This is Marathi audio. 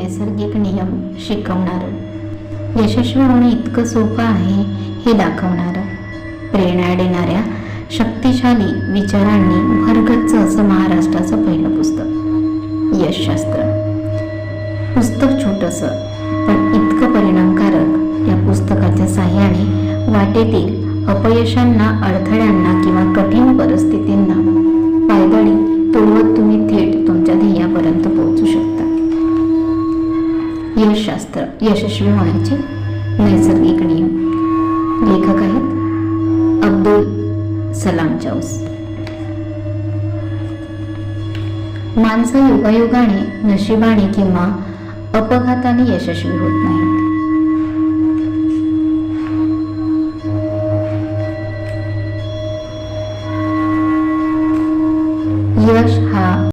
नैसर्गिक नियम शिकवणारं, यशस्वी होणे इतकं सोपं आहे हे दाखवणारं, प्रेरणा देणाऱ्या शक्तिशाली विचारांनी भरगच्च असं महाराष्ट्राचं पहिलं पुस्तक यशशास्त्र. पुस्तक छोटंसं पण इतकं परिणामकारक. या पुस्तकाच्या साहाय्याने वाटेतील अपयशांना, अडथळ्यांना किंवा कठीण परिस्थितींना पायदळी तोडवत तुम्ही थेट तुमच्या ध्येयापर्यंत पोहोचू शकता. यशशास्त्र, यशस्वी होण्याचे नैसर्गिक नियम. लेखक आहेत अब्दुल सलाम चौस. माणसं योगायोगाने, नशिबाने किंवा अपघाताने यशस्वी होत नाहीत. यश हा